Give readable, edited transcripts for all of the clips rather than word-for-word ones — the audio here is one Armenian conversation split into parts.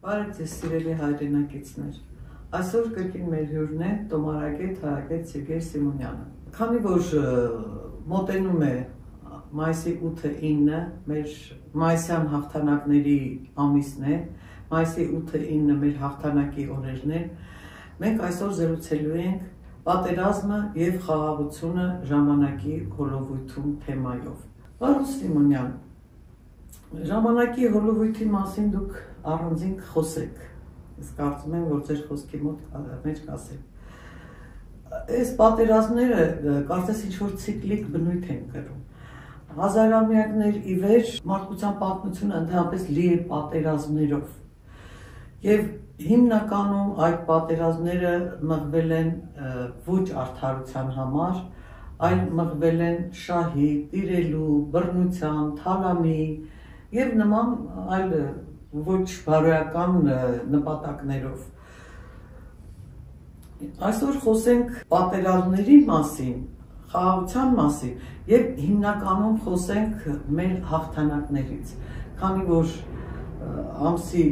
Բարև ձեզ սիրելի հայրենակիցներ, այսօր կրկին մեր հյուրն է տոմարագետ Հարագետ Սերգեյ Սիմոնյանը։ Քանի որ մոտենում է մայիսի 8-9, մեր մայիսյան հաղթանակների ամիսն է, մայիսի 8-9 մեր հաղթանակի օրերն են, մենք այսօր զրուցելու ենք պատերազմը և խաղաղությունը ժամանակի հոլովույթում թեմայով։ Պարոն Սիմոնյան, ժամանակի հոլովույթի մասին դուք առանձին խոսեք, ես կարծում եմ, որ ձեր խոսքի մեջ կասեք։ Այս պատերազմները կարծես ինչ-որ ցիկլիկ բնույթ են կրում։ Հազարամյակներ ի վեր մարդկության պատմությունը ընդհանրապես լի է պատերազմներով։ Եվ հիմնականում այդ պատերազմները մղվել են ոչ արդարության համար, այլ մղվել են շահի, տիրելու, բռնության, թալանի և նման այլ ոչ բարոյական նպատակներով։ Այսօր խոսենք պատերազմների մասին, խաղաղության մասին և հիմնականում խոսենք մեր հաղթանակներից, քանի որ ամսի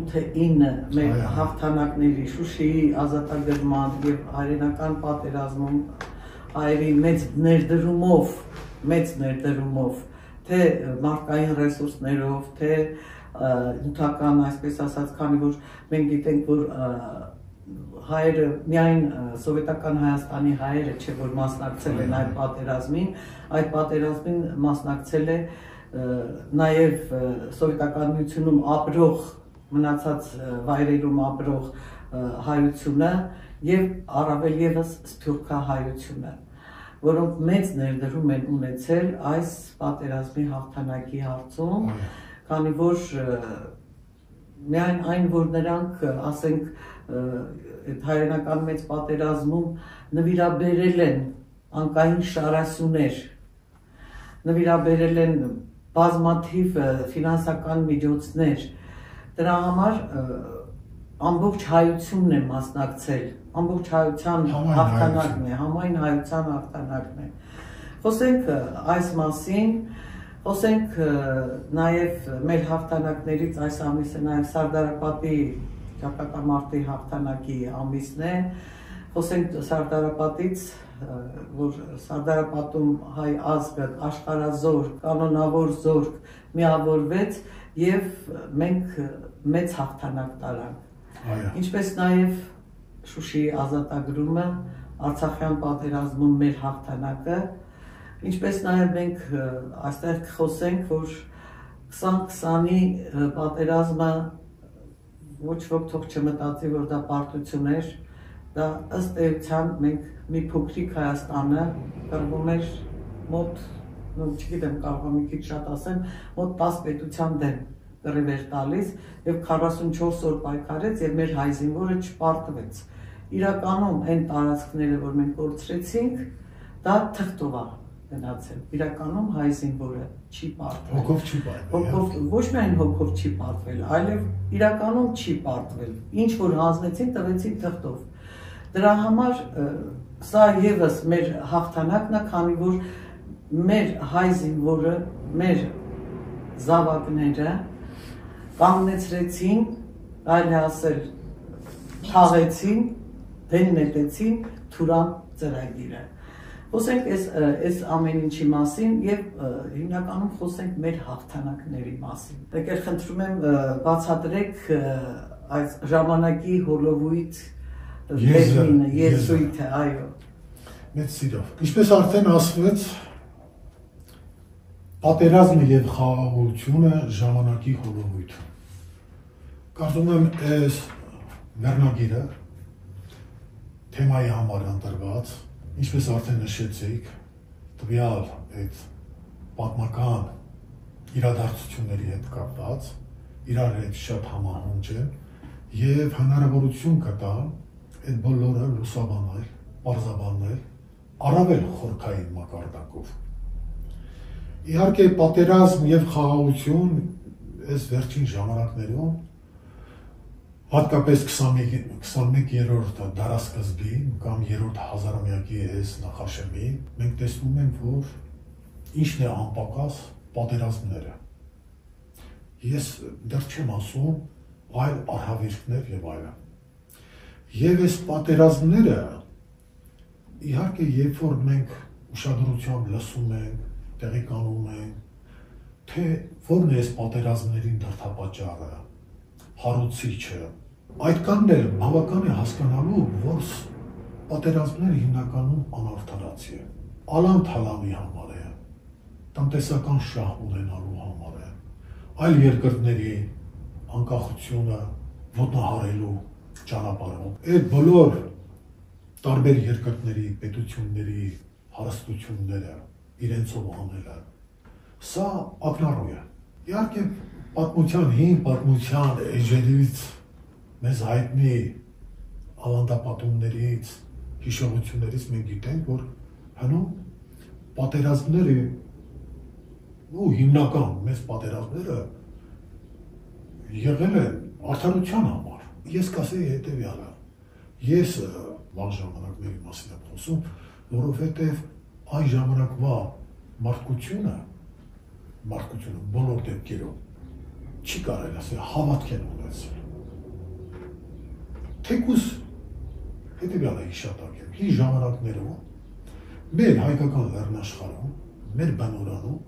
8-9 մեր հաղթանակների Շուշիի ազատագրման և հայրենական պատերազմում հայերի մեծ ներդրումով, թե մարդկային ռեսուրսներով, թե նյութական, այսպես ասած, քանի որ մենք գիտենք, որ հայերը միայն սովետական Հայաստանի հայերը չէ, որ մասնակցել են այդ պատերազմին մասնակցել է նաև Սովետական Միությունում ապրող, մնացած վայրերում ապրող հայությունը և առավել ևս սփյուռքահայությունը, որոնք մեծ ներդրում են ունեցել այս պատերազմի հաղթանակի հարցում, քանի որ միայն այն, որ նրանք, ասենք, հայրենական մեծ պատերազմում նվիրաբերել են անկային շարասյուներ, նվիրաբերել են բազմաթիվ ֆինանսական միջոցներ, դրա համար ամբողջ հայությունն է մասնակցել, ամբողջ հայության հաղթանակն է, համայն հայության հաղթանակն է։ Խոսենք այս մասին, խոսենք նաև մեր հաղթանակներից այս ամիսը նաև Սարդարապատի ճակատամարտի հաղթանակի ամիսն է, խոսենք Սարդարապատից, որ Սարդարապատում հայ ազգը աշխարհազոր, կանոնավոր զորք միավորվեց և մենք մեծ հաղթանակ տարանք։ Ինչպես նաև Շուշիի ազատագրումը, Արցախյան պատերազմում մեր հաղթանակը, ինչպես նաև մենք այստեղ կխոսենք, որ 2020-ի պատերազմը ոչ ոք թող չմտածի, որ դա պարտություն էր, դա ըստ էության մենք մի փոքրիկ Հայաստանը կռվում էր մոտ, չգիտեմ, կարող եմ մի քիչ շատ ասեմ, մոտ 10 պետության դեմ կռիվ էր տալիս և 44 օր պայքարեց և մեր հայ զինվորը չպարտվեց։ Իրականում այն տարածքները, որ մենք կորցրեցինք, դա թղթով է գնացել, իրականում հայ զինվորը չի պարտվել։ Հոգով չի պարտվել։ Ոչ միայն հոգով չի պարտվել, այլև իրականում չի պարտվել, ինչ որ հանձնեցին, տվեցին թղթով։ Դրա համար սա ևս մեր հաղթանակն է, քանի որ մեր հայ զինվորը, մեր զավակները կանգնեցրեցին, այլ է ասել, թաղեցին, դեն նետեցին Թուրան ծրագիրը։ Խոսենք այս ամեն ինչի մասին և հիմնականում խոսենք մեր հաղթանակների մասին։ Եկեք խնդրում եմ բացատրեք այս ժամանակի հոլովույթ եզրույթը, այո։ Մեծ սիրով։ Ինչպես արդեն ասվեց, պատերազմը և խաղաղությունը ժամանակի հոլովույթում։ Կարծում եմ այս վերնագիրը թեմայի համար ընտրված, ինչպես արդեն նշեցիք, տվյալ այդ պատմական իրադարձությունների հետ կապված, իրար հետ շատ համահունչ են և հնարավորություն կտան այդ բոլորը լուսաբանել, պարզաբանել, առավել խորքային մակարդակով։ Իհարկե պատերազմ և խաղաղություն այս վերջին ժամանակներում, հատկապես 21-րդ դարասկզբին կամ 3-րդ հազարամյակի այս նախաշեմին, մենք տեսնում ենք, որ ինչն է անպակաս պատերազմները։ Ես դեռ չեմ ասում այլ արհավիրքներ եւ այլն։ Եվ այս պատերազմները իհարկե երբ որ մենք ուշադրությամբ լսում ենք, տեղեկանում ենք, թե որն է այս պատերազմների դրդապատճառը, հարուցիչը, այդքանն էլ բավական է հասկանալու, որ պատերազմները հիմնականում անարդարացի է, ալան-թալանի համար է, տնտեսական շահ ունենալու համար է, այլ երկրների անկախությունը ոտնահարելու ճանապարհով։ Այդ բոլոր տարբեր երկրների, պետությունների հարստությունները իրենցով անելը, սա ակնառու է։ Իհարկե պատմության, հին պատմության էջերից մեզ հայտնի ավանդապատումներից, հիշողություններից մենք գիտենք, որ հնում պատերազմները ու հիմնական մեծ պատերազմները եղել են արդարության համար։ Ես կասեի հետևյալը. ես վաղ ժամանակների մասին եմ խոսում, որովհետև այն ժամանակվա մարդկությունը բոլոր դեպքերում չի կարելի ասել հավատք են ունեցել։ Թեկուզ հետևյալը հիշատակեմ, հին ժամանակներում մեր հայկական լեռնաշխարհում, մեր բնորանում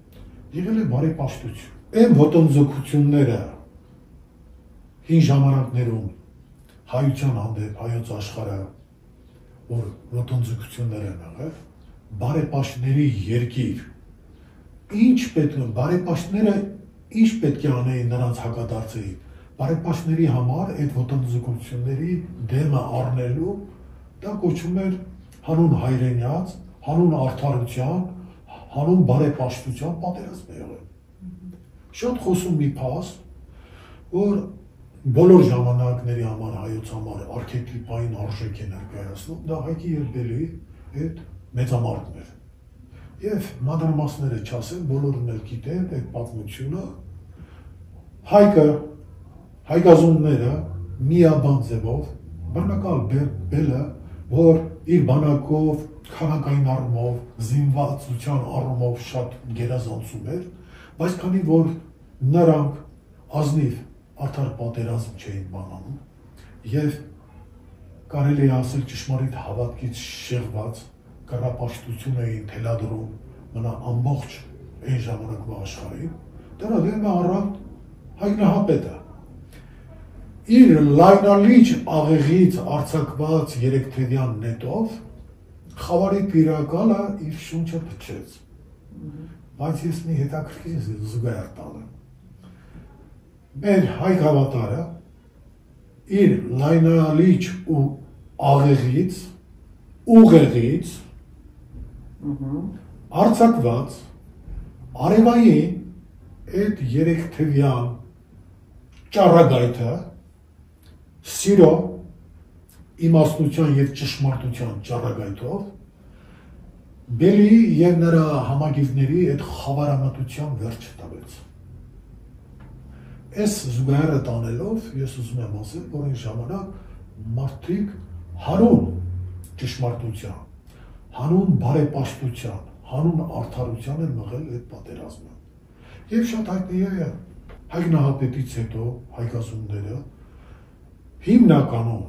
եղել է բարեպաշտություն։ Այն ոտնձգությունները հին ժամանակներում հայության հանդեպ հայոց աշխարհը որ ոտնձգություններ են եղել, բարեպաշտների երկիր, բարեպաշտները ինչ պետք է անեին նրանց հակադարձեին, բարեպաշտների համար այդ ոտնձգությունների դեմը առնելու, դա կոչվում էր հանուն հայրենյաց, հանուն արդարության, հանուն բարեպաշտության պատերազմ է եղել։ Շատ խոսում մի փաստ, որ բոլոր ժամանակների համար հայոց համար արքետիպային արժեք է ներկայացնում, դա Հայկի եւ Բելիի այդ մեծամարտն էր։ Եվ մանրամասները չասեմ, բոլորն էլ գիտեն այդ պատմությունը, հայկազունները միաբան ձևով, բռնակալ Բելը, որ իր բանակով, քանակային առումով, զինվածության առումով շատ գերազանցում էր, բայց քանի որ նրանք ազնիվ արդար պատերազմ չէին բանանում եւ կարելի է ասել ճշմարիտ հավատքից շեղված կռապաշտություն էին թելադրում մնա ամբողջ այն ժամանակվա աշխարհին, դրա դեմը առավ հայտնահապետը իր լայնալիճ աղեղից արձակված երեքթևյան նետով խավարի տիրակալը իր շունչը փչեց, բայց ես մի հետաքրքիր զուգահեռ տալ եմ։ Մեր հայ հավատարը իր լայնալիճ ու աղեղից, ուղեղից արձակված արևային այդ երեքթևյան ճառագայթը սիրո, իմաստնության և ճշմարտության ճառագայթով Բելիի և նրա համագիվների այդ խավարամտության վերջը տվեց։ Այս զուգահեռը տանելով ես ուզում եմ ասել, որ այն ժամանակ մարդիկ հանուն ճշմարտության, հանուն բարեպաշտության, հանուն արդարության են մղել այդ պատերազմը։ Եվ շատ հայտնի է հայտնահապետից հետո հայկազունները հիմնականում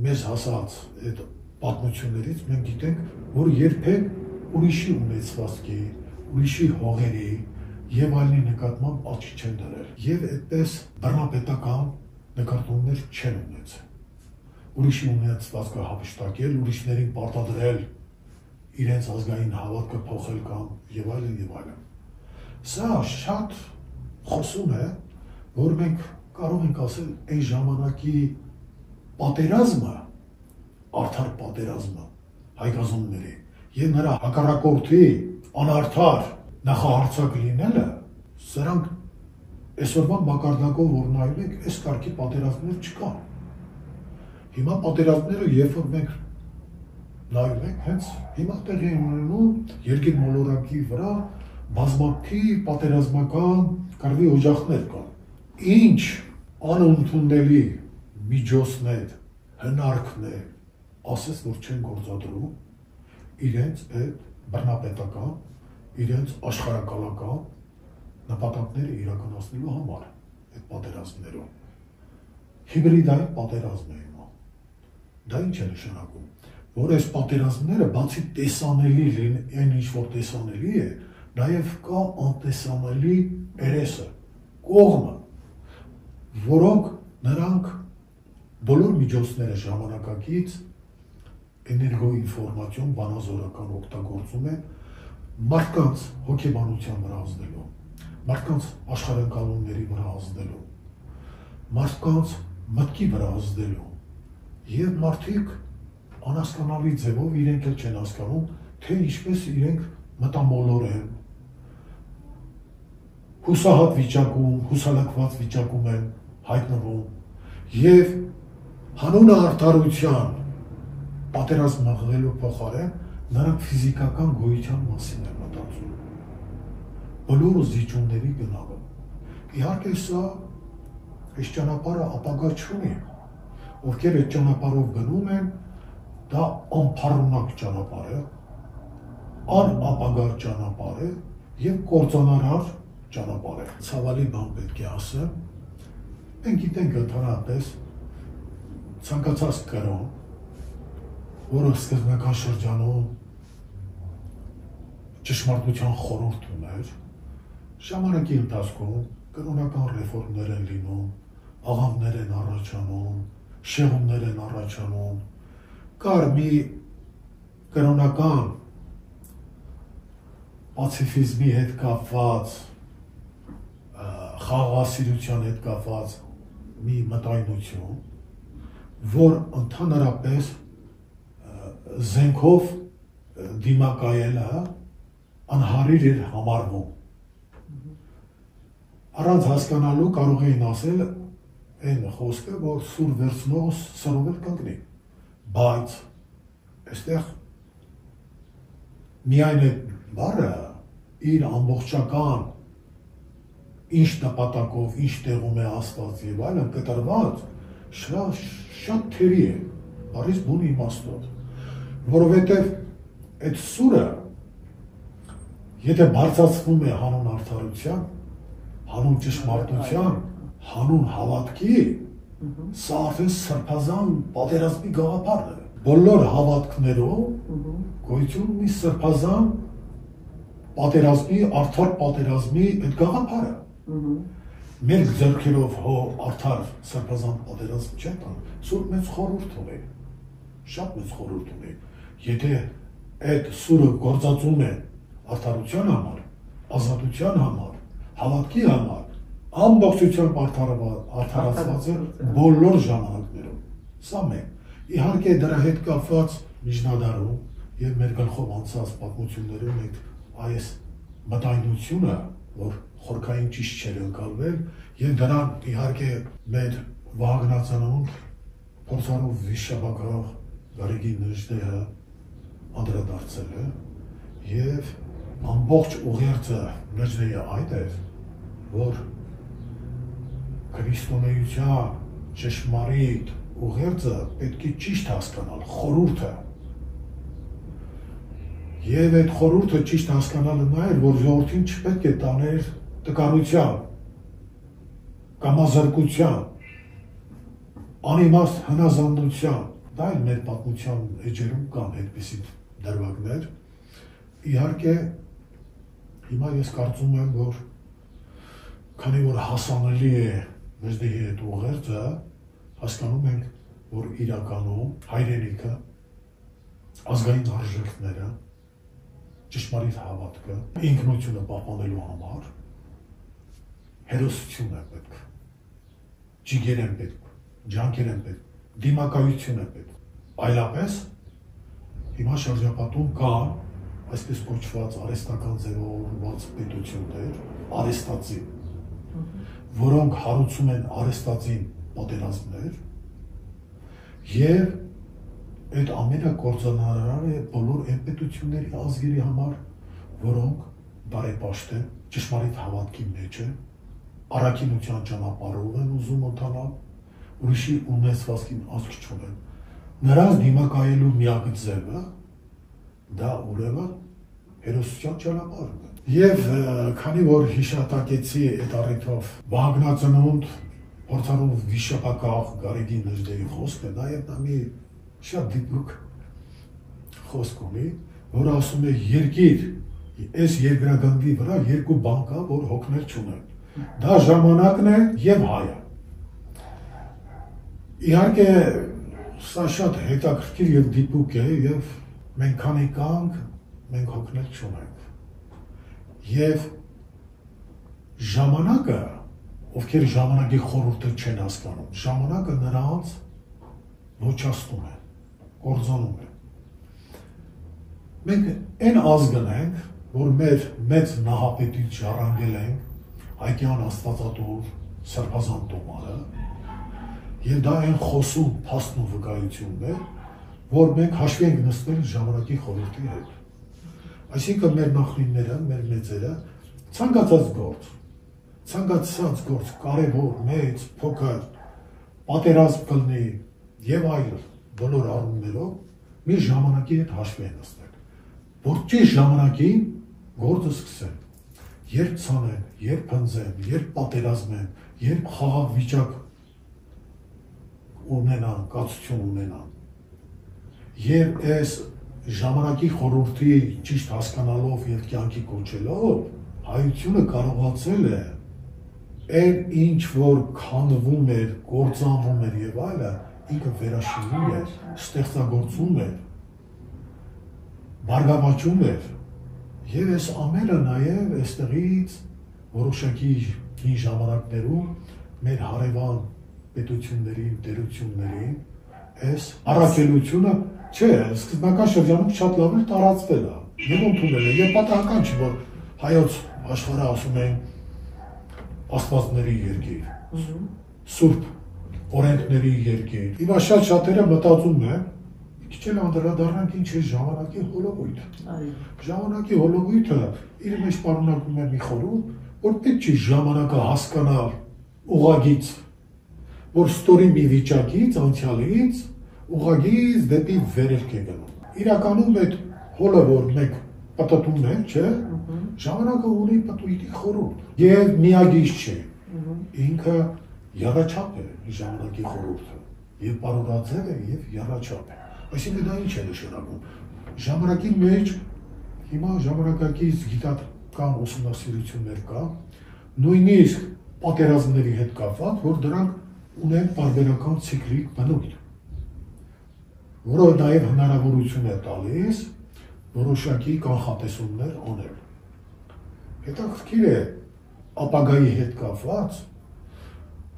մեզ հասած այդ պատմություններից մենք գիտենք, որ երբեք ուրիշի ունեցվածքի, ուրիշի հողերի եւ այլնի նկատմամբ աչքի չեն դրել եւ այդպես բռնապետական նկատումներ չեն ունեցել։ Ուրիշի ունեցվածքը հափշտակել, ուրիշներին պարտադրել իրենց ազգային հավատքը փոխել կամ եւ այլն։ Սա շատ խոսում է, որ մենք կարող ենք ասել այն ժամանակի պատերազմը, արդար պատերազմը հայկազունների եւ նրա հակառակորդի անարդար նախահարցակ լինելը, սրանք այսօրվա մակարդակով որ նայում եք, այս կարգի պատերազմներ չկան։ Հիմա պատերազմները, երբ որ մենք նայում ենք, հենց հիմա տեղի են ունենում երկիր մոլորակի վրա բազմաթիվ պատերազմական կռվի օջախներ կան։ Ինչ անընդունելի միջոցներ, հնարքներ, ասես որ չեն գործադրում իրենց այդ բռնապետական, իրենց աշխարհակալական նպատակները իրականացնելու համար այդ պատերազմներում։ հիբրիդային պատերազմ է հիմա։ Դա ինչ է նշանակում, որ այս պատերազմները բացի տեսանելի այն ինչ որ տեսանելի է, նաև կա անտեսանելի երեսը, կողմը, որոնք նրանք բոլոր միջոցները ժամանակակից էներգոինֆորմացիոն բանազորական օգտագործում են մարդկանց հոգեբանության վրա ազդելու, մարդկանց աշխարհընկալումների վրա ազդելու, մարդկանց մտքի վրա ազդելու, եւ մարդիկ անհասկանալի ձևով իրենք էլ չեն հասկանում, թե ինչպես իրենք մտամոլոր են, հուսահատ վիճակում, հուսալքված վիճակում են հայտնվում եւ հանուն արդարության պատերազմ մղվելու փոխարեն նրանք ֆիզիկական գոյության մասին են մտածում, բոլոր զիջումների գնալով։ Իհարկե սա այս ճանապարհը ապագա չունի, ովքեր այդ ճանապարհով գնում են, դա անփառունակ ճանապարհ է, անապագար ճանապարհ է եւ կործանարար ճանապարհ է։ Ցավալի բան պետք է ասեմ, մենք գիտենք ընդհանրապես ցանկացած կրոն, որը սկզբնական շրջանում ճշմարտության խորհուրդ ուներ, ժամանակի ընթացքում կրոնական ռեֆորմներ են լինում, աղավներ են առաջանում, շեղումներ են առաջանում, կար մի կրոնական պացիֆիզմի հետ կապված, խաղաղասիրության հետ կապված մի մտայնություն, որ ընդհանրապես զենքով դիմակայելը անհարիր էր համարվում։ Առանց հասկանալու կարող էին ասել այն խոսքը, որ սուր վերցնող սրով էլ կընկնի, բայց այստեղ միայն այդ բառը իր ամբողջական ինչ նպատակով, ինչ տեղում է ասված եւ այլն կտրված շատ թերի է, բառից բուն իմաստով, որովհետեւ այդ սուրը եթե բարձրացվում է հանուն արդարության, հանուն ճշմարտության, հանուն հավատքի, սա արդեն սրբազան պատերազմի գաղափարն է։ Բոլոր հավատքներով գոյություն ունի սրբազան պատերազմի, արդար պատերազմի այդ գաղափարը։ Մեր ձեռքերով արդար սրբազան պատերազմ չեն տանում, սուրը մեծ խորհուրդ ունի, շատ մեծ խորհուրդ ունի։ Եթե այդ սուրը գործածում է արդարության համար, ազատության համար, հավատքի համար, ամբողջությամբ արդարացված է բոլոր ժամանակներում։ Սա մեկ։ Իհարկե դրա հետ կապված միջնադարում եւ մեր գլխով անցած պատմություններում այս մտայնությունը, որ խորքային ճիշտ չէր ընկալվել, եւ դրան իհարկե մեր վահագնացանուն փորձառու վիշապակրող Գարեգին Նժդեհը անդրադարձել է եւ ամբողջ ուղերձը Նժդեհի այդ էր, որ քրիստոնեության ճշմարիտ ուղերձը պետք է ճիշտ հասկանալ, խորհուրդը։ Եվ այդ խորհուրդը ճիշտ հասկանալը նա էր, որ ժողովրդին չպետք է տաներ տկարության, կամազրկության, անիմաստ հնազանդության։ Դա էլ մեր պատմության էջերում կան այդպիսի դրվագներ։ Իհարկե, հիմա ես կարծում եմ, որ քանի որ հասանելի է Նժդեհի այդ ուղերձը, հասկանում ենք, որ իրականում հայրենիքը, ազգային արժեքները, ճշմարիտ հավատքը, ինքնությունը պահպանելու համար հերոսություն է պետք, ջիգեր են պետք, ջանքեր են պետք, դիմակայություն է պետք։ Այլապես հիմա շրջապատում կան այսպես կոչված արհեստական ձևավորված պետություններ, արհեստածին, որոնք հարուցում են արհեստածին պատերազմներ եւ այդ ամենակործանարար է բոլոր այն պետությունների ազգերի համար, որոնք բարեպաշտ են, ճշմարիտ հավատքի մեջ են, առաքինության ճանապարհով են ուզում ընթանալ, ուրիշի ունեցվածքին ազգ չունեն։ Նրանց դիմակայելու միակ ձևը դա ուրեմն հերոսության ճանապարհն է։ Եվ քանի որ հիշատակեցի այդ առիթով Վահագնածնունդ փորձառու վիշապակախ Գարեգին Նժդեի խոսքը, նաև նա մի շատ դիպուկ խոսք ունի, որ ասում է երկիր, այս երկրագնդի վրա երկու բան կա, որ հոգներ չունեն։ Դա ժամանակն է եւ հայը։ Իհարկե, սա շատ հետաքրքիր եւ դիպուկ է եւ մենք քանի կանք, մենք հոգներ չունենք։ Եվ ժամանակը, ովքեր ժամանակի խորհուրդը չեն հասկանում, ժամանակը նրանց ոչնչացնում է, կործանում է։ Մենք այն ազգն ենք, որ մեր մեծ նահապետից ժառանգել ենք հայկյան աստվածատուր Սրբազան Տոմարը, եւ դա այն խոսում փաստն ու վկայությունն է, որ մենք հաշվի ենք նստել ժամանակի խորհրդի հետ։ Այսինքն մեր նախնիները, մեր մեծերը ցանկացած գործ, կարևոր, մեծ, փոքր, պատերազմ կլինի եւ այլ բոլոր առումներով մի ժամանակի հետ հաշվի են նստել, որ ճիշտ ժամանակին գործը սկսեն, երբ ցանեն, երբ հնձեն, երբ պատերազմեն, երբ խաղաղ վիճակ ունենան, կացություն ունենան։ Եվ այս ժամանակի խորհրդի ճիշտ հասկանալով եւ կյանքի կոչելով, հայությունը կարողացել է այն ինչ որ քանդվում էր, կործանվում էր եւ այլը, ինքը վերաշինում էր, ստեղծագործում էր, բարգավաճում էր։ Եվ այս ամենը նաեւ այստեղից որոշակի հին ժամանակներում մեր հարևան պետություններին, տերություններին այս առաքելությունը չէ, սկզբնական շրջանում շատ լավ էր տարածվել է եւ ընդունել է եւ պատահական չի որ հայոց աշխարհը ասում են աստվածների երկիր, սուրբ օրենքների երկիր։ Հիմա շատերը մտածում են քիչ էլ անդրադառնանք ինչ է ժամանակի հոլովույթը։ Ժամանակի հոլովույթը իր մեջ պարունակում է մի խորհուրդ, որ պետք չի ժամանակը հասկանալ ուղղագիծ, որ ստորի մի վիճակից, անցյալից, ուղղագիծ դեպի վերելք է գնում։ Իրականում այդ հոլը, որ մենք պատտում ենք, չէ, ժամանակը ունի պատույտի խորհուրդ եւ միագիծ չէ։ Ինքը եռաչափ է ժամանակի խորհուրդը եւ պարուրաձև է եւ եռաչափ է։ Այսինքն դա ինչ է նշանակում։ Ժամանակի մեջ հիմա ժամանակակից գիտական ուսումնասիրություններ կա, նույնիսկ պատերազմների հետ կապված, որ դրանք ունեն տարբերական ցիկլիկ բնույթ, որը նաև հնարավորություն է տալիս որոշակի կանխատեսումներ անել։ Հետաքրքիր է ապագայի հետ կապված,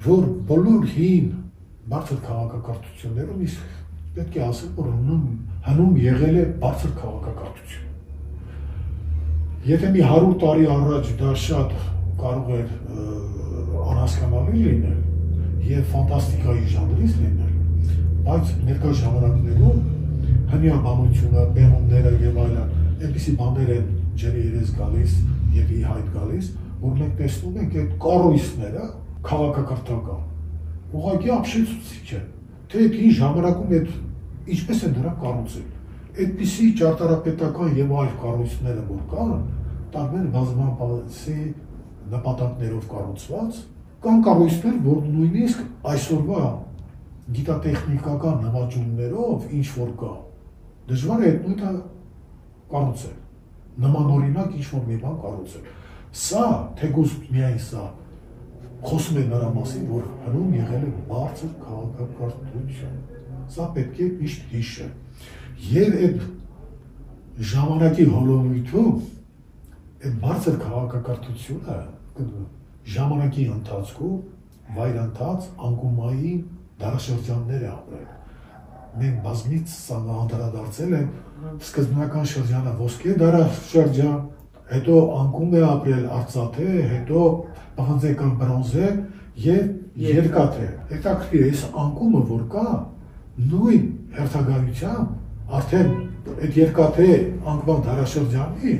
որ բոլոր հին բարձր քաղաքակրթություններում իսկ պետք է ասել, որ հնում եղել է բարձր քաղաքակրթություն։ Եթե մի 100 տարի առաջ դա շատ կարող էր անհասկանալի լինել եւ ֆանտաստիկայի ժանրից լինել, բայց ներկա ժամանակներում հնյաբանությունը, բեղումները եւ այլն, այնպիսի բաներ են ջրի երես գալիս եւ ի հայտ գալիս, որ մենք տեսնում ենք այդ կառույցները քաղաքակրթական ուղղակի ապշեցուցիչ են, թե այդ ժամանակում այդ ինչպես են դրանք կառուցել։ Այդպիսի ճարտարապետական եւ այլ կառույցները որ կան, տարբեր բազմապատասի նպատակներով կառուցված, կան կառույցներ, որ նույնիսկ այսօրվա գիտատեխնիկական նվաճումներով ինչ որ կա, դժվար է այդ նույնը կառուցել, նմանօրինակ ինչ որ մի բան կառուցել։ Սա, թեկուզ միայն սա, խոսում է նրա մասին, որ հնում եղել է բարձր քաղաքակրթություն։ Սա պետք է միշտ հիշել։ Եվ այդ ժամանակի հոլովույթում այդ բարձր քաղաքակրթությունը ժամանակի ընթացքում վայրընթաց անկումային դարաշրջաններ է ապրել։ Մենք բազմից անդրադարձել ենք սկզբնական շրջանը ոսկե դարաշրջան, հետո անկում է ապրել արծաթե, հետո պղնձեկան բրոնզե եւ երկաթե։ Հետաքրքիր է, այս անկումը որ կա, նույն հերթագայությամբ արդեն այդ երկաթե անկման դարաշրջանի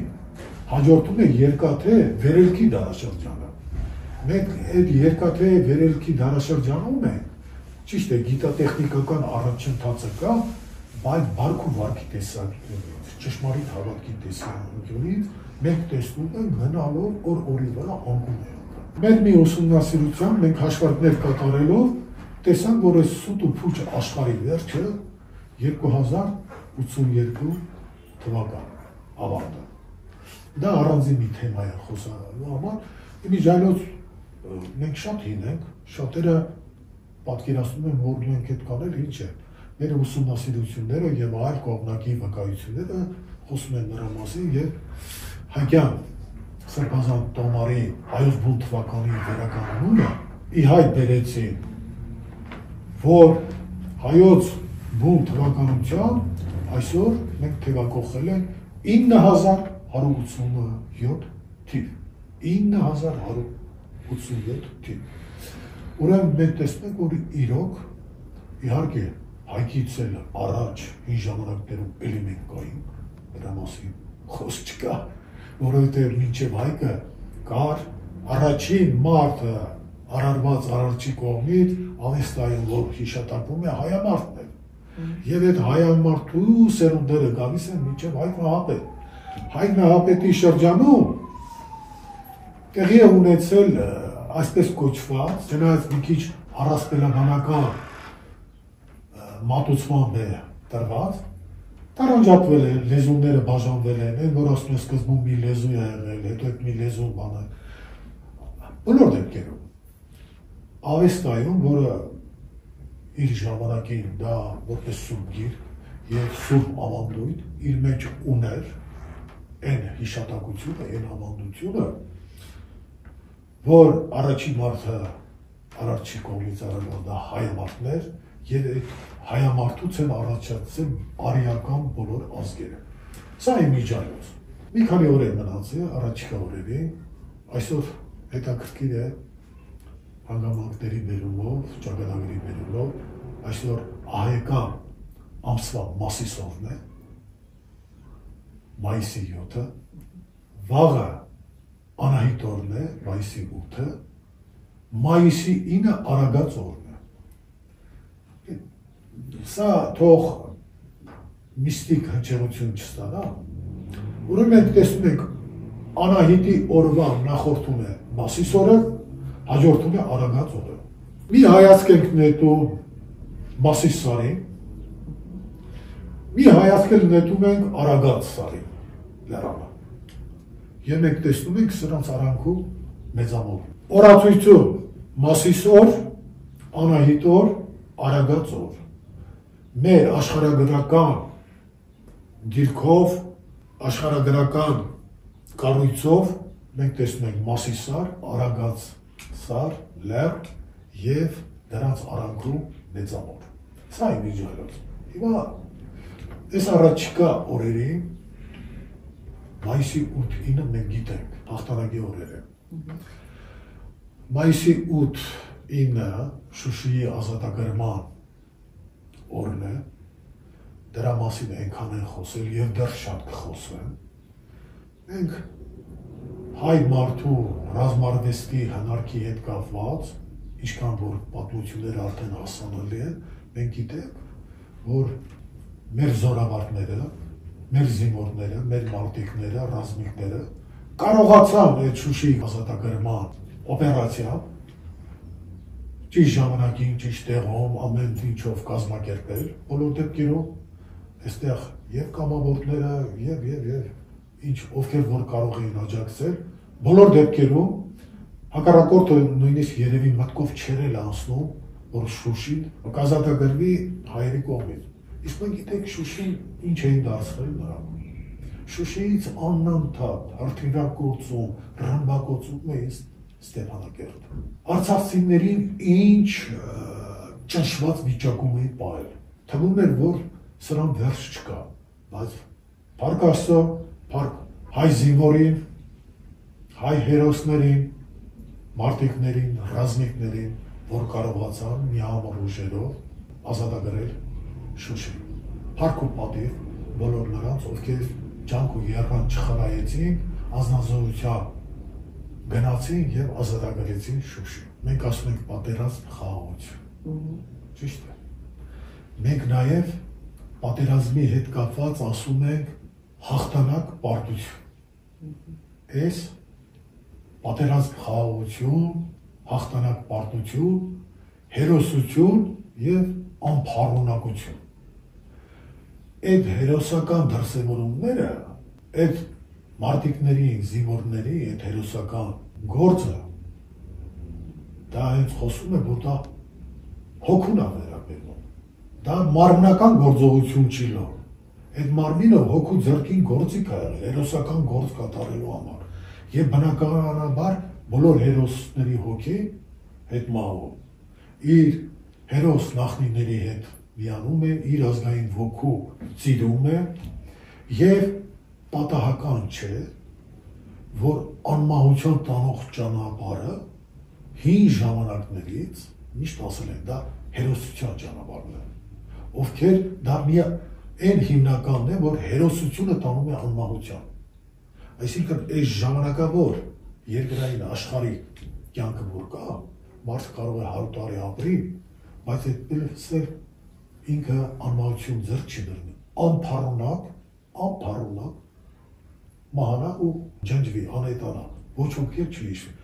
հաջորդում է երկաթե վերելքի դարաշրջանը։ Մենք այդ երկաթե վերելքի դարաշրջանում ենք, ճիշտ է, գիտատեխնիկական առաջընթացը կա, բայց բարք ու վարքի տեսանկյունից, ճշմարիտ հավատքի տեսանկյունից մենք տեսնում ենք գնալով օր օրի վրա անկում է ապրում։ Մեր մի ուսումնասիրությամբ մենք հաշվարկներ կատարելով տեսանք, որ այս սուտ ու փուչ աշխարհի վերջը 2082 թվական ավարտը։ Դա առանձին մի թեմա է խոսալու համար, իմիջիայլոց մենք շատ հին ենք, շատերը պատկերացնում են, որ մենք այդ կանել ինչ է։ Մեր ուսումնասիրությունները եւ այլ կողմնակի վկայությունները խոսում են նրա մասին եւ Հայկյան Սրբազան տոմարի հայոց բուն թվականի վերականգնումը ի հայտ բերեցին, որ հայոց բուն թվականության այսօր մենք թևակողել ենք 9187 թիվ, 9187 թիվ։ Ուրեմն մենք տեսնենք, որ իրոք իհարկե հայքից էլ առաջ հին ժամանակներում էլի մենք կային, դրա մասին խոսք չկա, որովհետև մինչև հայկը կար առաջին մարդը արարված արարչի կողմից Ավեստայում, որ հիշատակվում է հայամարտն է։ Եվ այդ հայամարտու սերունդները գալիս են մինչև Հայկ Նահապետ։ Հայկ Նահապետի շրջանում տեղի է ունեցել այսպես կոչված, չնայած մի քիչ առասպելաբանական մատուցմամբ է տրված, տարանջատվել են, լեզուները բաժանվել են, որ ասում է սկզբում մի լեզու է եղել, հետո այդ մի լեզու բանը։ Բոլոր դեպքերում Ավեստայում, որը իր ժամանակին դա որպես սուրբ գիրք եւ սուրբ ավանդույթ իր մեջ ուներ այն հիշատակությունը, այն ավանդությունը, որ առաջին մարդը արարչի կողմից արարված դա հայամարտներ եւ այդ հայամարտուց են առաջացել արիական բոլոր ազգերը։ Սա իմիջիայլոց։ Մի քանի օր է մնացել առաջիկա օրերին, այսօր հետաքրքիր է հանգամանքների բերումով, ճակատագրի բերումով, այսօր ահեկան ամսվա Մասիսովն է, մայիսի 7-ը, վաղը Անահիտ օրն է, մայիսի 8-ը, մայիսի 9-ը Արագած օրն է։ Սա թող միստիկ հնչեղություն չստանա, ուրեմն մենք տեսնում ենք Անահիտի օրվա նախորդում է Մասիս օրը, հաջորդում է Արագած օրը։ Մի հայացք ենք նետում Մասիս սարին, մի հայացք էլ նետում ենք Արագած սարին, լեռանը։ Եվ մենք տեսնում ենք սրանց արանքու մեծամոլ։ Օրացույցում Մասիս օր, Անահիտ օր, Արագած օր։ Մեր աշխարհագրական դիրքով, աշխարհագրական կառույցով մենք տեսնում ենք Մասիս սար, Արագած սար, լեռ եւ դրանց արանքու մեծամոլ։ Սա իմիջիայլոց։ Հիմա այս առաջիկա օրերին մայիսի 8-9 մենք գիտենք, հաղթանակի օրերը։ Մայիսի 8-9 Շուշիի ազատագրման օրն է, դրա մասին այնքան են խոսել եւ դեռ շատ կխոսվեն։ Մենք հայ մարդու ռազմարվեստի հնարքի հետ կապված, ինչքան որ պատմությունները արդեն հասանելի են, մենք գիտենք, որ մեր զորավարները, մեր զինվորները, մեր մարտիկները, ռազմիկները կարողացան այդ Շուշիի ազատագրման օպերացիան ճիշտ ժամանակին, ճիշտ տեղում, ամեն ինչով կազմակերպել, բոլոր դեպքերում այստեղ եւ կամավորները եւ ինչ ովքեր որ կարող էին աջակցել, բոլոր դեպքերում հակառակորդը նույնիսկ երևի մտքով չէր անցնում, որ Շուշին կազատագրվի հայերի կողմից։ Իսկ մենք գիտենք Շուշին ինչ էին դարձրել նրանք։ Շուշիից անընդհատ հրթիռակոծում, ռմբակոծում էին Ստեփանակերտ։ Արցախցիներին ինչ ճնշված վիճակում էին պահել։ Թվում էր, որ սրան վերջ չկա, բայց փառք Աստծո, փառք հայ զինվորին, հայ հերոսներին, մարտիկներին, ռազմիկներին, որ կարողացան միամոռ ուժերով ազատագրել Շուշին։ Փառք ու պատիվ բոլոր նրանց, ովքեր ջանք ու եռան չխրայեցին, անձնազոհությամբ գնացին եւ ազատագրեցին Շուշին։ Մենք ասում ենք պատերազմ խաղաղություն։ Ճիշտ է։ Մենք նաեւ պատերազմի հետ կապված ասում ենք հաղթանակ պարտություն։ Այս պատերազմ խաղաղություն, հաղթանակ պարտություն, հերոսություն եւ անփառունակություն։ Այդ հերոսական դրսևորումները, այդ մարտիկների, զինվորների այդ հերոսական գործը դա հենց խոսում է, որ դա հոգուն է վերաբերվում։ Դա մարմնական գործողություն չի լավ։ Այդ մարմինը հոգու ձեռքին գործիք է եղել, հերոսական գործ կատարելու համար։ Եվ բնականաբար բոլոր հերոսների հոգին հետ մահում։ Իր հերոս նախնիների հետ միանում է, իր ազգային ոգու ծիրում է եւ պատահական չէ, որ անմահության տանող ճանապարհը հին ժամանակներից միշտ ասել են դա հերոսության ճանապարհն է, ովքեր դա այն հիմնականն է, որ հերոսությունը տանում է անմահության։ Այսինքն այս ժամանակավոր երկրային աշխարհի կյանքը որ կա, մարդը կարող է 100 տարի ապրի, բայց այդպես էլ ինքը անմահություն ձեռք չի բերնի, անփառունակ մահանա ու ջնջվի, անհետանա, ոչ ոքի չի հիշվի,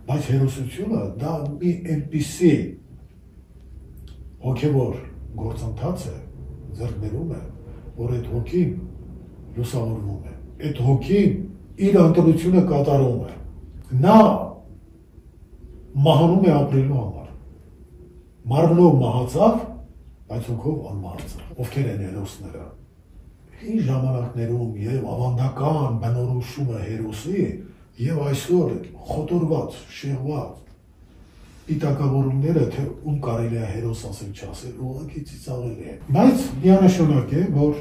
բայց հերոսությունը դա մի այնպիսի հոգևոր գործընթաց է, ձեռք բերում է, որ այդ հոգին լուսավորվում է, այդ հոգին իր ընտրությունը կատարում է, նա մահանում է ապրելու համար, մարմնով մահացավ, բայց հոգով անմահացավ, ովքեր են հերոսները։ Հին ժամանակներում եւ ավանդական բնորոշումը հերոսի եւ այսօր խոտորված, շեղված պիտակավորումները, թե ում կարելի է հերոս ասել չասել, ուղղակի ծիծաղելի է։ Բայց միանշանակ է, որ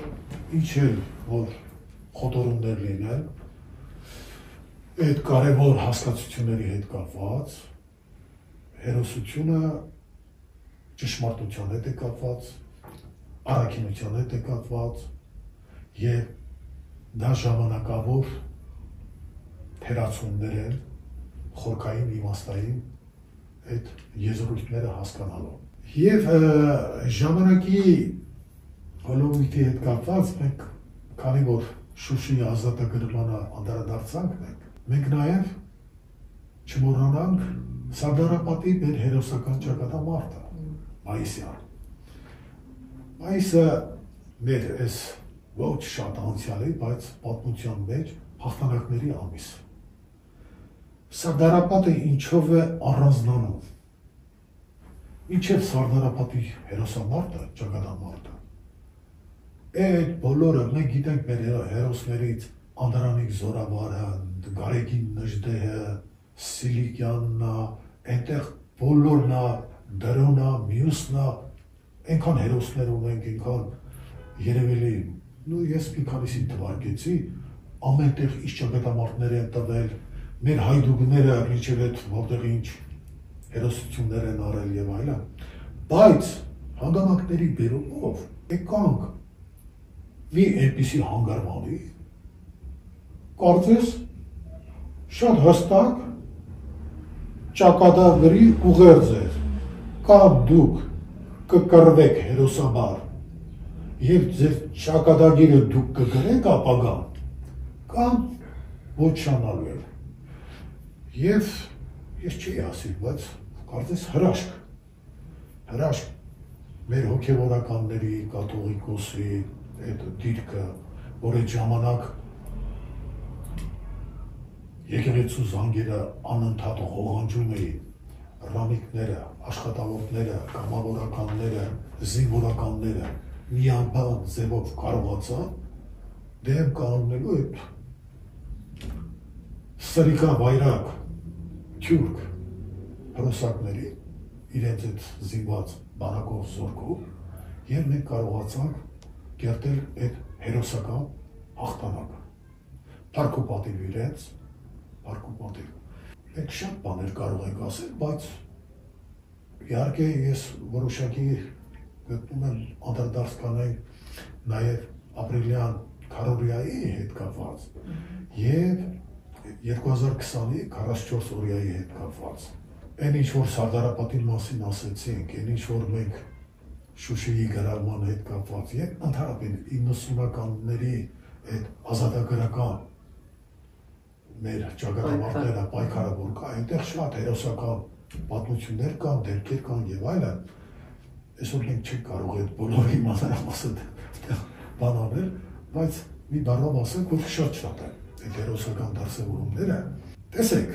ինչ էլ որ խոտորումներ լինեն, այդ կարևոր հասկացությունների հետ կապված, հերոսությունը ճշմարտության հետ է կապված, առաքինության հետ է կապված, եւ դա ժամանակավոր թերացումներ են խորքային իմաստային այդ եզրույթները հասկանալու եւ ժամանակի հոլովիտի հետ կապված մենք քանի որ Շուշիի ազատագրմանը անդրադարձանք մենք նաեւ չմոռանանք Սարդարապետի մեր հերոսական ճակատամարտը Մայիսյան։ Մայիսը մեր այս ոչ շատ անցյալի, բայց պատմության մեջ հաղթանակների ամիս։ Սարդարապետը ինչով է առանձնանում։ Ինչև Սարդարապետի հերոսամարտը, ճակատամարտը։ Այդ բոլորը մենք գիտենք մեր հերոսներից Անդրանիկ Զորավարը, Գարեգին Նժդեհը, Սիլիկյաննա, այնտեղ բոլորնա, Դրոնա, Մյուսնա, այնքան հերոսներ ունենք, այնքան երևելի նու ես մի քանիսին թվարկեցի, ամենտեղ ինչ ճակատամարտներ են տվել, մեր հայդուկները մինչև այդ որտեղ ինչ հերոսություններ են արել եւ այլն, բայց հանգամանքների բերումով եկանք մի այնպիսի հանգարմանի, կարծես շատ հստակ ճակատագրի ուղերձ էր, կամ դուք կկռվեք հերոսաբար եւ ձեր ճակատագիրը դուք կգրեք ապագան, կամ ոչ շանալու է։ Եվ ես չի ասի, բայց կարծես հրաշք մեր հոգևորականների, կաթողիկոսի այդ դիրքը, որ այդ ժամանակ եկեղեցու զանգերը անընդհատ ողանջում էին, ռամիկները, աշխատավորները, կամավորականները, զինվորականները միաբան ձևով կարողացան դեմ կանգնելու այդ սրիկա վայրակ թյուրք հրոսակների իրենց այդ զինված բանակով զորքով եւ մենք կարողացանք կերտել այդ հերոսական հաղթանակը։ Փառք ու պատիվ իրենց, փառք ու պատիվ։ Մենք շատ բաներ կարող ենք ասել, բայց իհարկե ես որոշակի գտնում եմ անդրադարձ կանենք նաև ապրիլյան քարորիայի հետ կապված եւ 2020-ի 44 օրյայի հետ կապված։ Այն ինչ որ Սարդարապետի մասին ասեցինք, այն ինչ որ մենք Շուշիի գրառման հետ կապված եւ ընդհանրապես 90-ականների այդ ազատագրական մեր ճակատամարտները պայքարը որ կա, այնտեղ շատ հերոսական պատմություններ կան, դեպքեր կան եւ այլն։ Այսօր մենք չենք կարող այդ բոլորի մանրամասը բան անել, բայց մի բառով ասենք, որ շատ է այդ հերոսական դրսևորումները։ Տեսեք,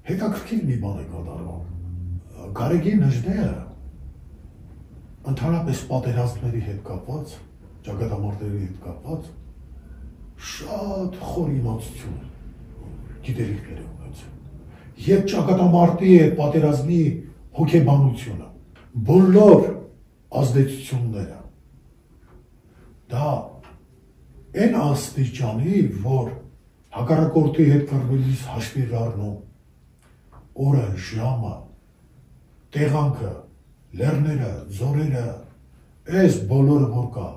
հետաքրքիր մի բան է կատարվում։ Գարեգի Նժդեհը ընդհանրապես պատերազմների հետ կապված, ճակատամարտերի հետ կապված շատ խոր իմացություն գիտելիքներ է ունեցել։ Եվ ճակատամարտի հետ պատերազմի հոգեբանությունը, բոլոր ազդեցությունները, դա այն աստիճանի, որ հակառակորդի հետ կռվելիս հաշվի առնում օրը, ժամը, տեղանքը, լեռները, ձորերը, այս բոլորը որ կա,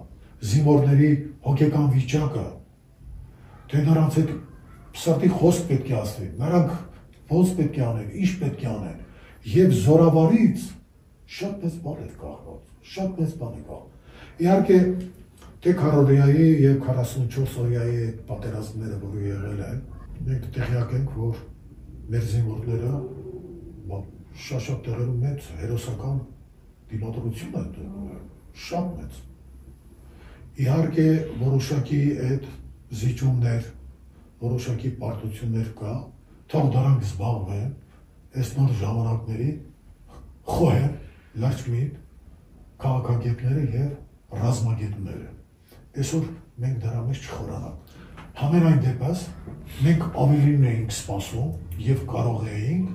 զինվորների հոգեկան վիճակը, թե նրանց հետ սրտի խոսք պետք է ասվի, նրանք ոնց պետք է անեն, ինչ պետք է անեն, եւ զորավարից շատ մեծ բան է կախված, շատ մեծ բան է կախված։ Իհարկե, թե 40-ի եւ 44-օրյայի այդ պատերազմները, որ եղել են, մենք տեղյակ ենք, որ մեր զինվորները շատ տեղերում մեծ հերոսական դիմադրություն են տվել, շատ մեծ։ Իհարկե, որոշակի այդ զիջումներ, որոշակի պարտություններ կա, թող դրանք զբաղվեն, այս նոր ժամանակների խոհեր, լրջմիտ, քաղաքագետները եւ ռազմագետները։ Այսօր մենք դրա մեջ չխորանանք։ Համենայն դեպս մենք ավելին էինք սպասում եւ կարող էինք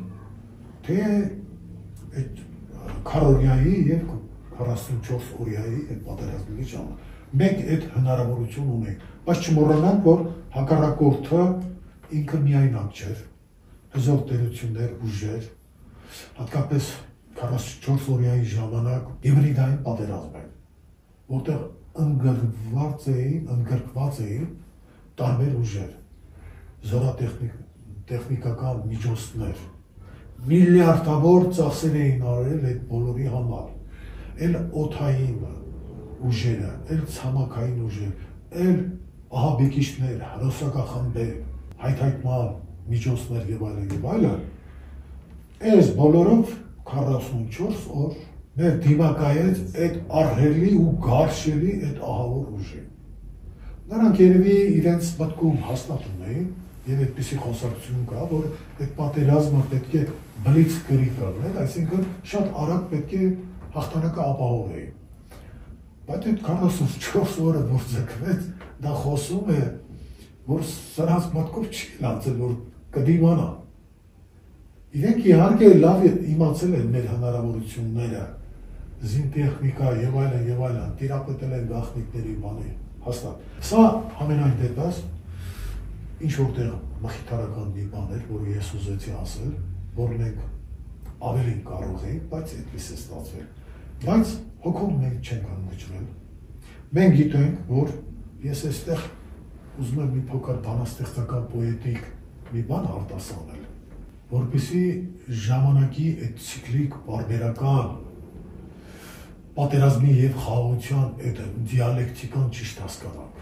թե այդ 40-ի եւ 44-օրյայի այդ պատերազմների ժամանակ մենք այդ հնարավորություն ունենք, բայց չմոռանանք, որ հակառակորդը ինքը միայնակ չէր, հզոր տերություններ, ուժեր, հատկապես 44-օրյայի ժամանակ հիբրիդային պատերազմ էր, որտեղ ընդգրկված էին տարբեր ուժեր, զորատեխնիկական միջոցներ, միլիարդավոր ծախսեր էին արել այդ բոլորի համար, էլ օդային ուժերը, էլ ցամաքային ուժեր, էլ ահաբեկիչներ, հրոսակախմբեր, հայթայթման միջոցներ եւ այլն, այս բոլորով 44 օր մեր դիմակայեց այդ ահռելի ու գարշելի այդ ահավոր ուժին։ Նրանք երևի իրենց մտքում հաստատում էին եւ այդպիսի խոսակցություն կա, որ այդ պատերազմը պետք է բլիցկրիգ կլիներ, այսինքն շատ արագ պետք է հաղթանակը ապահովեին։ Բայց այդ 44 օրը որ ձգվեց, դա խոսում է, որ սրանց մտքով չի լացել, որ կդիմանա։ Իրենք իհարկե լավ իմացել են մեր հնարավորությունները, զինտեխնիկա եւ այլն, տիրապետել են գաղտնիքների բանի հաստատ։ Սա ամենայն դեպս ինչ որտեղ մխիթարական մի բան էր, որ ես ուզեցի ասել, որ մենք ավելին կարող ենք, բայց այդպես է ստացվել։ Բայց հոգով մենք չենք անմիջվել։ Մենք գիտենք, որ ես այստեղ ուզում եմ մի փոքր բանաստեղծական պոետիկ մի բան արտասանել, որպեսզի ժամանակի այդ ցիկլիկ բարբերական պատերազմի եւ խաղաղության այդ դիալեկտիկան ճիշտ հասկանանք։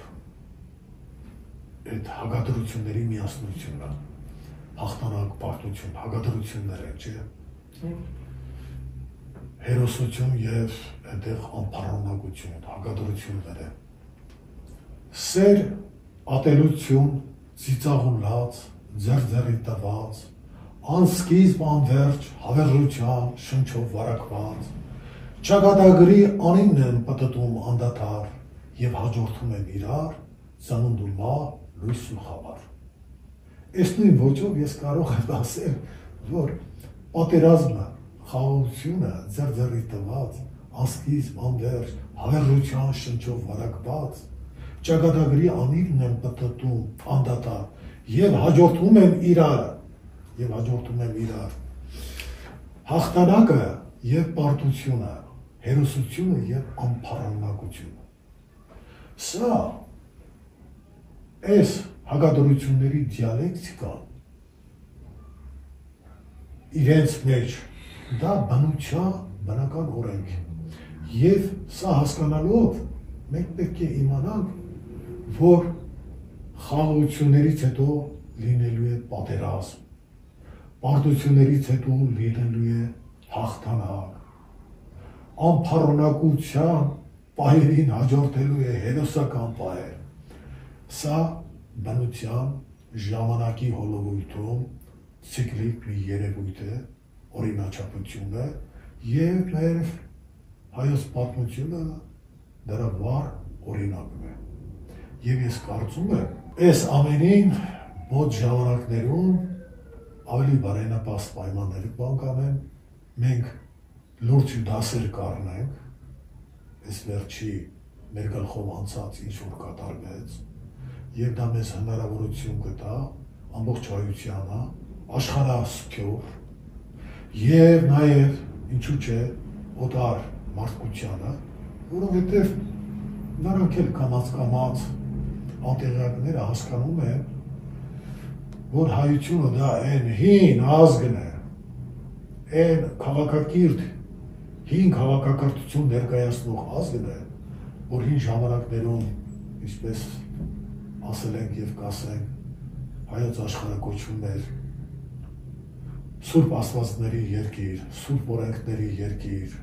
Այդ հագադրությունների միասնությունը, հաղթանակ, պարտություն, հագադրություններ են, չէ՞։ Հերոսություն եւ այնտեղ անփառանակություն, հագադրությունները։ Սեր, ատելություն, ծիծաղուն լաց, ձեռձեռի տված, անսկիզբ անվերջ, հավերժության, շնչով վարակված, ճակատագրի անինն են պտտում անդադար եւ հաջորդում են իրար, ծնունդ ու մահ, լույս ու խավար։ Այս նույն ոճով ես կարող եմ ասել, որ պատերազմը, խաղաղությունը ձեռձեռի տված, անսկիզբ անվերջ, հավերժության շնչով վարակված, ճակատագրի անինն են պտտում անդադար եւ հաջորդում են իրար, հաղթանակը եւ պարտությունը, հերոսությունը եւ անփառանակությունը։ Սա այս հագադրությունների դիալեկտիկան իրենց մեջ դա բնության բնական օրենք է։ Եվ սա հասկանալով մենք պետք է իմանանք, որ խաղաղություններից հետո լինելու է պատերազմ, պարտություններից հետո լինելու է հաղթանակ, անփառունակության պահերին հաջորդելու է հերոսական պահեր։ Սա բնության ժամանակի հոլովույթում ցիկլիկ մի երևույթ է, օրինաչափություն է, եւ նաեւ հայոց պատմությունը դրա վառ օրինակն է։ Եվ ես կարծում եմ, այս ամենին մոտ ժամանակներում ավելի բարենպաստ պայմանների բան կանեն, մենք լուրջ դասեր կառնենք, այս վերջի մեր գլխով անցած ինչ-որ կատարվեց, եւ դա մեզ հնարավորություն կտա ամբողջ հայությանը աշխարհասփյուռ եւ նաեւ ինչու՞ չէ օտար մարդկությանը, որովհետեւ նրանք էլ կամաց անտեղյակները հասկանում են, որ հայությունը դա այն հին ազգն է, այն քաղաքակիրթ հին քաղաքակրթություն ներկայացնող ազգն է, որ հին ժամանակներում, ինչպես ասել ենք եւ կասենք, հայոց աշխարհը կոչվում էր Սուրբ Աստվածների երկիր, Սուրբ օրենքների երկիր,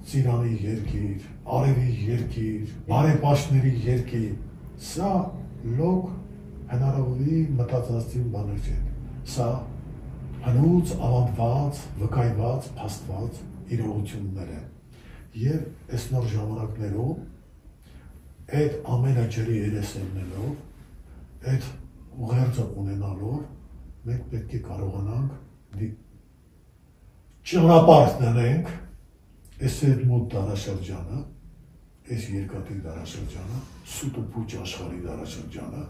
Ծիրանի երկիր, Արևի երկիր, բարեպաշտների երկիր, սա լոկ հնարավորի մտածածին բաներ չեն, սա հնուց, ավանդված, վկայված, փաստված իրողություններ են, եւ այս նոր ժամանակներում այդ ամենը ջրի երեսնելով, այդ ուղերձը ունենալով, մենք պետք է կարողանանք ճանապարհ դնենք այս այդ մոտ դարաշրջանը, այս երկաթի դարաշրջանը, սուտ ու փուչ աշխարհի դարաշրջանը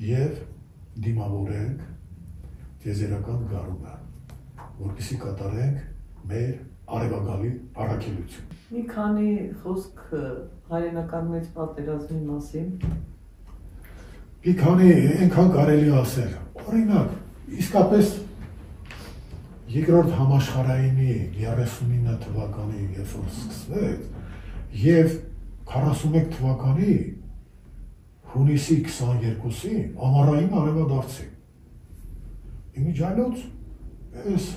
եւ դիմավորենք տիեզերական գարունը, որպեսզի կատարենք մեր արևագալի առաքելություն։ Մի քանի խոսք հայրենական մեծ պատերազմի մասին։ Մի քանի այնքան կարելի ասել։ Օրինակ, իսկապես երկրորդ համաշխարհայինի 39 թվականի երբ որ սկսվեց եւ 41 թվականի հունիսի 22-ին ամառային արևադարձի։ Իմիջիայլոց այս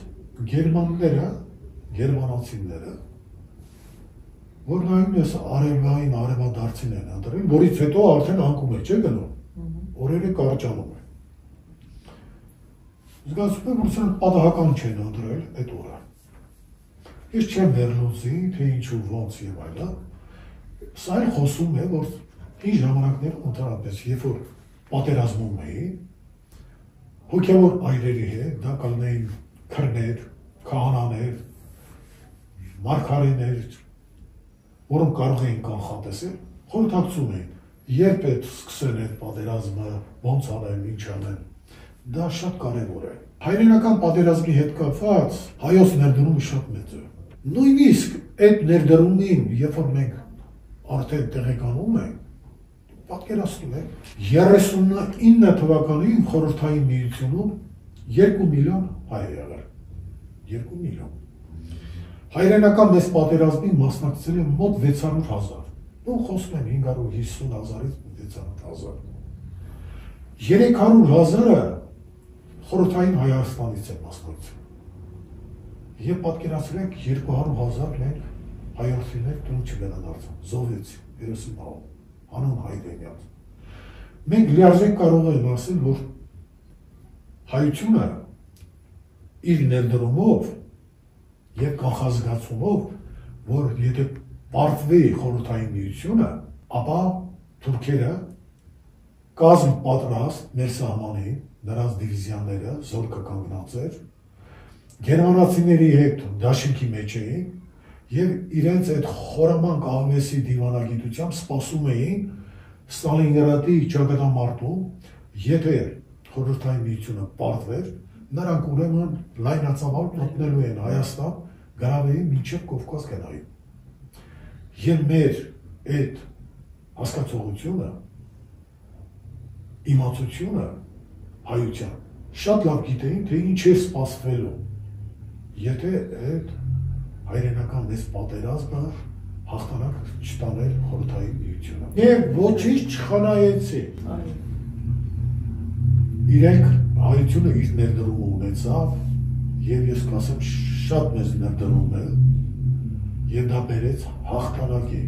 գերմանացիները, որ նայում ես արևային արևադարձին են ընտրել, որից հետո արդեն անկում է, չէ՞ գնում, օրերը կարճանում է։ Զգացում եմ, որ սրանք պատահական չեն ընտրել այդ օրը։ Ես չեմ վերլուծի, թե ինչու ոնց եւ այլն։ Սա էլ խոսում է, որ ինչ ժամանակներում ընդհանրապես, երբ որ պատերազմում էին, հոգևոր այրերի հետ, դա կլինեին քրներ, քահանաներ, մարգարեներ, որոնք կարող էին կանխատեսել, խորհրդակցում էին, երբ է սկսել այդ պատերազմը, ոնց անեն, ինչ անեն, դա շատ կարևոր է։ Հայրենական պատերազմի հետ կապված հայոց ներդրումը շատ մեծ է։ Նույնիսկ այդ ներդրումին, երբ որ մենք արդեն տեղեկանում ենք, պատկերացնում եք, 39 թվականին խորհրդային միությունում 2 միլիոն հայ եղել։ 2 միլիոն։ Հայրենական մեծ պատերազմին մասնակցել են մոտ 600,000։ Ու խոսում են 550,000-ից 600,000։ 300,000-ը խորհրդային Հայաստանից է մասնակցել։ Եվ պատկերացրեք 200,000 մենք հայրենիներ տուն չվերանացան, զոհվեց 30 հավ, անուն հայրենյաց։ Մենք լիարժեք կարող ենք ասել, որ հայությունը իր ներդրումով եւ կանխազգացումով, որ եթե պարտվի խորհրդային միությունը, ապա թուրքերը կազմ պատրաստ մեր սահմանին, նրանց դիվիզիաները զորքը կանգնած էր, գերմանացիների հետ դաշինքի մեջ էին եւ իրենց այդ խորամանկ աղմեսի դիվանագիտությամբ սպասում էին Ստալինգրադի ճակատամարտում, եթե խորհրդային միությունը պարտվեր, նրանք ուրեմն լայնածավալ մտնելու են Հայաստան, գրավեին մինչև Կովկաս գնային։ Եվ մեր այդ հասկացողությունը, իմացությունը հայության շատ լավ գիտեին, թե ինչ է սպասվելու, եթե այդ հայրենական մեծ պատերազմը հաղթանակ չտաներ խորհրդային միությունը։ Եվ ոչինչ չխնայեցի։ իրենք հայությունը իր ներդրումը ունեցավ եւ ես կասեմ շատ մեծ ներդրում է եւ դա բերեց հաղթանակի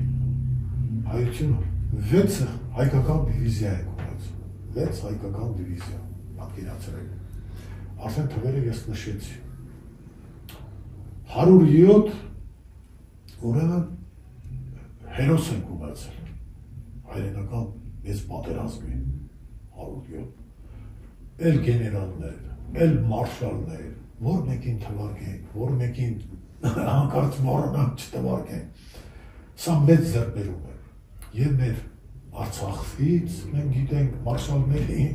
հայությունը 6 հայկական դիվիզիա է ունեցել 6 հայկական դիվիզիա պատկերացրեք արդեն թվերը ես նշեցի 107 ուրեմն հերոս ենք ունեցել հայրենական մեծ պատերազմի 107 էլ գեներալներ, էլ մարշալներ, որ մեկին թվարկենք, որ մեկին հանկարծ մոռանանք չթվարկենք, սա մեծ ձեռքբերում է եւ մեր Արցախից մենք գիտենք մարշալներին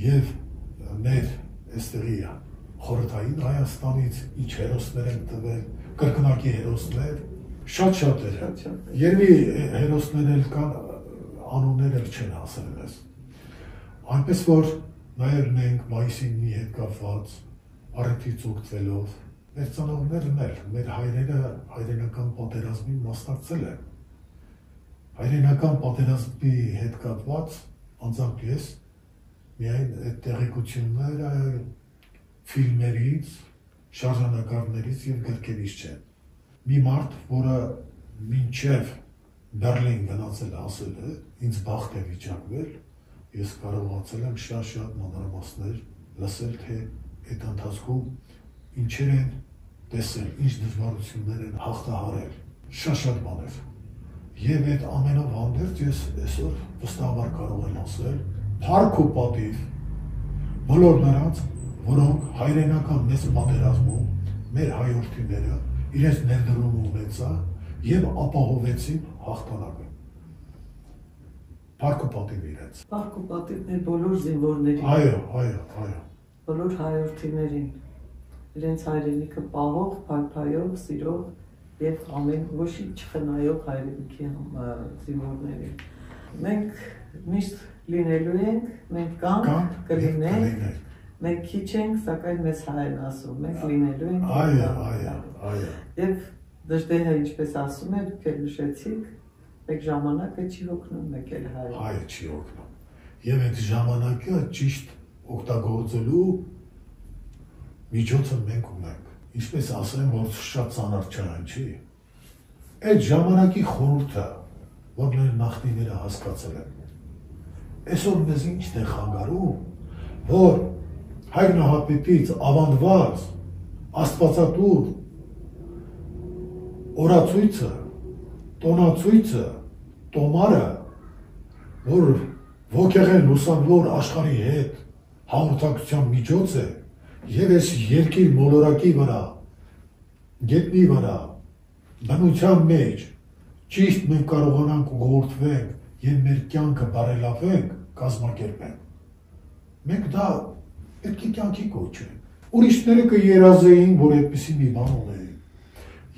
եւ մեր այստեղի խորհրդային Հայաստանից ինչ հերոսներ են տվել, կրկնակի հերոսներ, շատ էր, երևի հերոսներ էլ կան, անուններ էլ չեն ասել ես, այնպես որ նաև մենք մայիսի 9-ի հետ կապված առիթից օգտվելով մեր ծնողներն էլ, մեր հայրերը հայրենական պատերազմին մասնակցել են, հայրենական պատերազմի հետ կապված անձամբ ես միայն այդ տեղեկությունները ֆիլմերից, շարժանակարներից և գրքերից չեն։ Մի մարդ, որը մինչև Բերլին գնացել ասել է, ինձ բախտ է վիճակվել, ես կարողացել եմ շատ մանրամասներ լսել, թե այդ ընթացքում ինչեր են տեսել, ինչ դժվարություններ են հաղթահարել, շատ բաներ։ Եվ այդ ամենով հանդերձ ես այսօր վստահաբար կարող եմ ասել, փառք ու պատիվ բոլոր նրանց, որոնք հայրենական մեծ պատերազմում մեր հայրենիները իրենց ներդրումը ունեցա եւ ապահովեցին հաղթանակը։ Փառք ու պատիվ իրենց։ Փառք ու պատիվ մեր բոլոր զինվորներին։ Այո։ Բոլոր հայրենիներին, իրենց հայրենիքը պահող, փայփայող, սիրող եւ ամեն ոչինչ չխնայող հայրենիքի զինվորներին։ Մենք միշտ լինելու ենք, մենք կանք, կլինենք, մենք քիչ ենք, սակայն մեզ հայերն ասում, մենք լինելու ենք։ Այո։ Եվ դժդեհը ինչպես ասում է, դուք էլ նշեցիք, մեկ ժամանակը չի օգնում, մեկ էլ հայը։ Հայը չի օգնում։ Եվ այդ ժամանակը ճիշտ օգտագործելու միջոցը մենք ունենք։ Ինչպես ասեմ, որ շատ ծանր չան չի։ Այդ ժամանակի խորհուրդը, որ մեր նախնիները հասկացել են։ Այսօր մեզ ինչն է խանգարում, որ հայրենահապետից ավանդված աստվածատուր օրացույցը, տոնացույցը, տոմարը, որ ոգեղեն լուսանվոր աշխարհի հետ հաղորդակցության միջոց է եւ այս երկիր մոլորակի վրա, գետնի վրա, բնության մեջ ճիշտ մենք կարողանանք ուղղորդվենք եւ մեր կյանքը բարելավենք, կազմակերպենք։ Մենք դա պետք է կյանքի կոչենք։ Ուրիշները կերազեին, որ այդպիսի մի բան ունեին։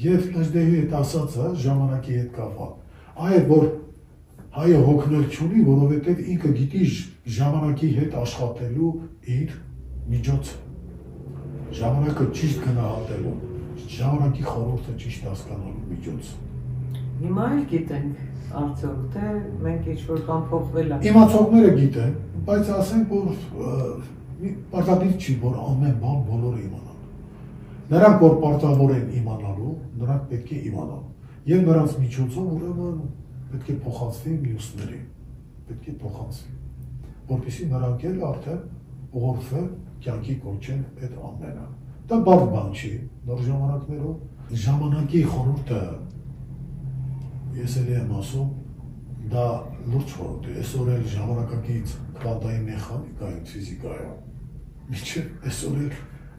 Եվ դժդեհի հետ ասածը ժամանակի հետ կապված։ Այո, որ հայը հոգնել չունի, որովհետև ինքը գիտի ժամանակի հետ աշխատելու իր միջոցը։ Ժամանակը ճիշտ գնահատելու, ժամանակի խորհուրդը ճիշտ հասկանալու միջոցը։ Հիմա էլ գիտենք արդյոք, թե մենք ինչ-որ բան փոխվել է։ Իմացողները գիտեն, բայց ասենք, որ պարտադիր չի, որ ամեն բան բոլորը իմանան։ Նրանք, որ պարտավոր են իմանալու, նրանք պետք է իմանան։ Եվ նրանց միջոցով ուրեմն պետք է փոխանցվի մյուսներին, պետք է փոխանցվի, որպեսզի նրանք էլ արդեն ուղղորդվեն կյանքի կոչեն այդ ամենը։ Դա բարդ բան չի, նոր ժամանակներով ժամանակի խորհուրդը ես էլ եմ ասում, դա լուրջ խորհուրդ է, այսօր էլ ժամանակակից քվանտային մեխանիկայում, ֆիզիկայում, մինչև այսօր էլ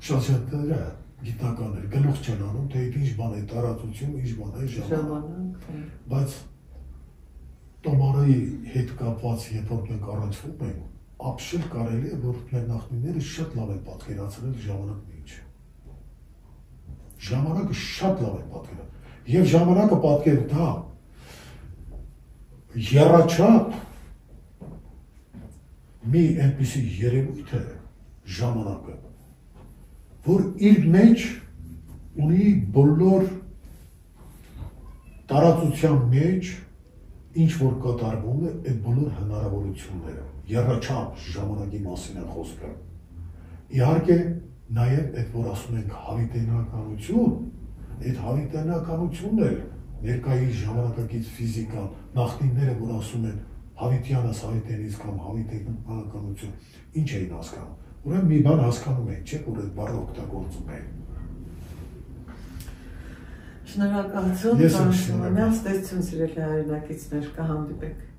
շատ գիտնականներ գլուխ չեն անում, թե ինչ բան է տարածություն, ինչ բան է ժամանակ, բայց տոմարի հետ կապված, երբ որ մենք առնչվում ենք, ապշել կարելի է, որ մեր նախնիները շատ լավ են պատկերացրել ժամանակն ինչ։ Ժամանակը շատ լավ է պատկերացրել, եւ ժամանակը պատկեր դա եռաչափ մի այնպիսի երևույթ է ժամանակը, որ իր մեջ ունի բոլոր տարածության մեջ ինչ որ կատարվում է, այդ բոլոր հնարավորությունները, եռաչափ ժամանակի մասին է խոսքը։ Իհարկե, նաև այդ որ ասում ենք հավիտենականություն, այդ հավիտենականությունն էլ ներկայիս ժամանակակից ֆիզիկան, նախնիները որ ասում են հավիտյանս հավիտենից կամ հավիտենականություն, ինչ էին հասկանում։ Ուրեմն մի բան հասկանում են, չէ՞ որ այդ բառը օգտագործում են։ Շնորհակալություն, ստեցություն սիրելի հայրենակիցներ, կհանդիպենք։